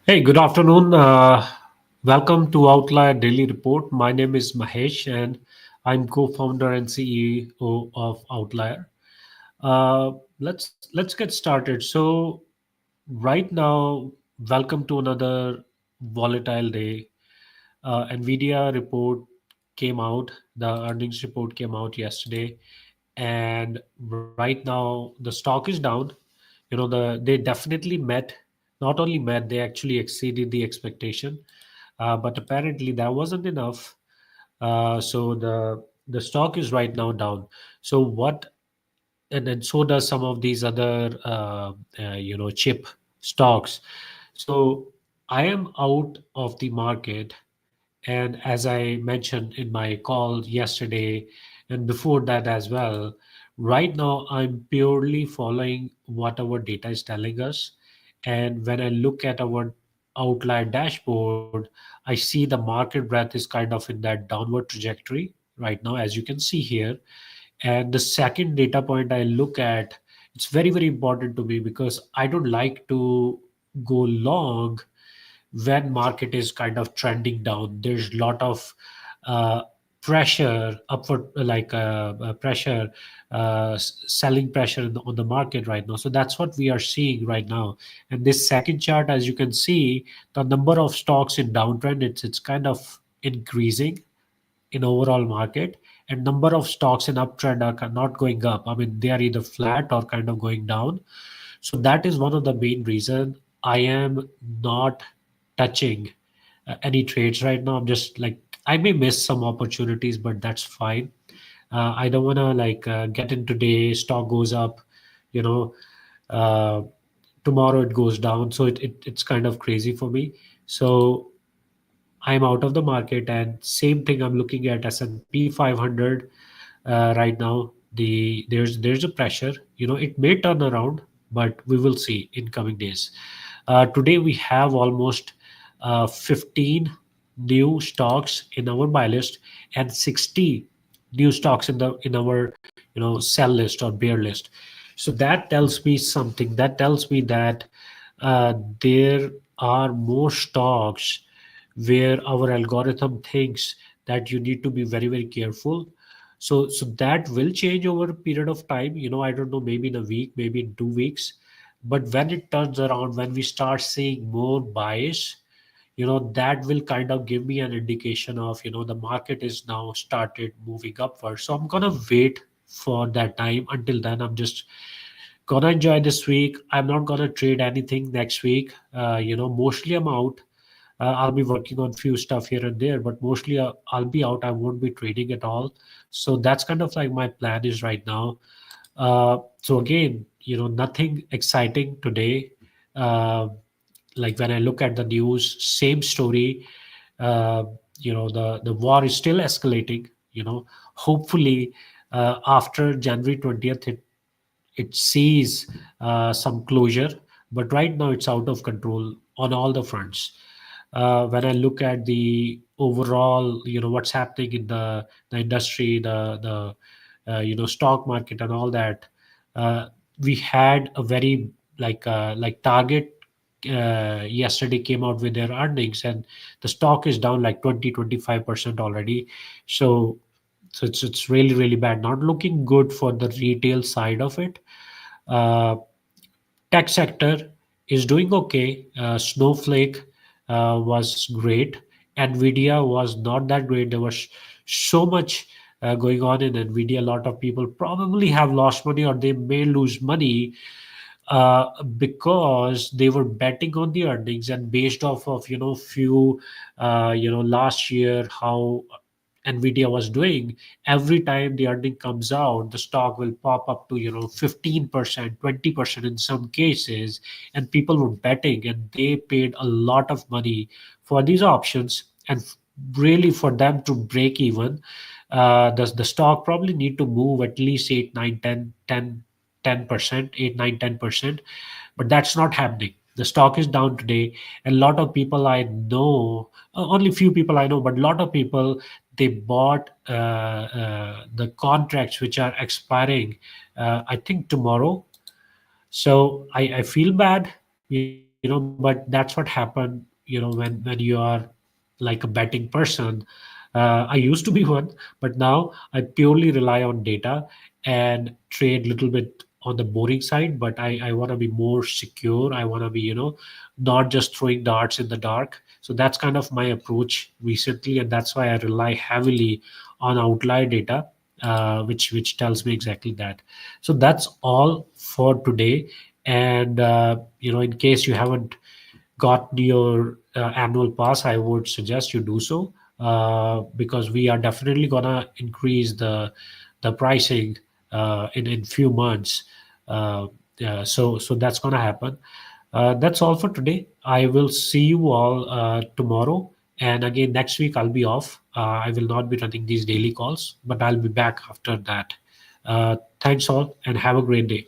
Hey, good afternoon. Welcome to Outlier Daily Report. My name is Mahesh, and I'm co-founder and CEO of Outlier. Let's get started. So, right now, welcome to another volatile day. Nvidia report came out. The earnings report came out yesterday, and right now the stock is down. They definitely met, not only met, they actually exceeded the expectation, but apparently that wasn't enough. So the stock is right now down. So what and then so does some of these other chip stocks. So I am out of the market, and as I mentioned in my call yesterday and before that as well, right now I'm purely following what our data is telling us. And when I look at our outlier dashboard, I see the market breadth is kind of in that downward trajectory right now, as you can see here. And the second data point I look at, it's very, very important to me because I don't like to go long when market is kind of trending down. There's a lot of uh, pressure upward, pressure, selling pressure on the market right now. So that's what we are seeing right now. And this second chart, as you can see, the number of stocks in downtrend, it's kind of increasing in overall market, and number of stocks in uptrend are not going up. I mean, they are either flat or kind of going down. So that is one of the main reason I am not touching any trades right now. I'm just like, I may miss some opportunities, but that's fine. I don't want to get in today, stock goes up, you know, uh, tomorrow it goes down. So it's kind of crazy for me. So I'm out of the market, and same thing I'm looking at S&P 500 right now. There's a pressure. It may turn around, but we will see in coming days. Today we have almost 15 new stocks in our buy list and 60 new stocks in our sell list or bear list. So that tells me something. That tells me that there are more stocks where our algorithm thinks that you need to be very, very careful. So that will change over a period of time. I don't know, maybe in a week, maybe in 2 weeks. But when it turns around, when we start seeing more bias, that will kind of give me an indication of, the market is now started moving upward. So I'm gonna wait for that time. Until then, I'm just gonna enjoy this week. I'm not gonna trade anything next week. Mostly I'm out. I'll be working on few stuff here and there, but mostly I'll be out. I won't be trading at all. So that's kind of like my plan is right now. So again, nothing exciting today. Uh, like when I look at the news, same story. Uh, the war is still escalating. Hopefully after January 20th, it sees some closure, but right now it's out of control on all the fronts. When I look at the overall, what's happening in the industry, the stock market and all that, uh, we had a very like Target yesterday came out with their earnings, and the stock is down like 20-25% already. So it's really, really bad, not looking good for the retail side of it. uh, Tech sector is doing okay. Snowflake was great. Nvidia was not that great. There was so much going on in Nvidia. A lot of people probably have lost money, or they may lose money because they were betting on the earnings, and based off of few last year how Nvidia was doing. Every time the earning comes out, the stock will pop up to 15%, 20% in some cases, and people were betting, and they paid a lot of money for these options. And really, for them to break even, the stock probably need to move at least 8, 9, 10%, 8, 9, 10%. But that's not happening. The stock is down today. And a lot of people I know, only few people I know, but a lot of people, they bought the contracts which are expiring, I think tomorrow. So I feel bad. but that's what happened, when you are like a betting person. I used to be one, but now I purely rely on data and trade little bit on the boring side. But I want to be more secure. I want to be, not just throwing darts in the dark. So that's kind of my approach recently, and that's why I rely heavily on outlier data, which tells me exactly that. So that's all for today. And in case you haven't got your annual pass, I would suggest you do so, because we are definitely gonna increase the pricing in few months. So that's gonna happen. That's all for today. I will see you all tomorrow. And again, next week I'll be off. I will not be running these daily calls, but I'll be back after that. Thanks all and have a great day.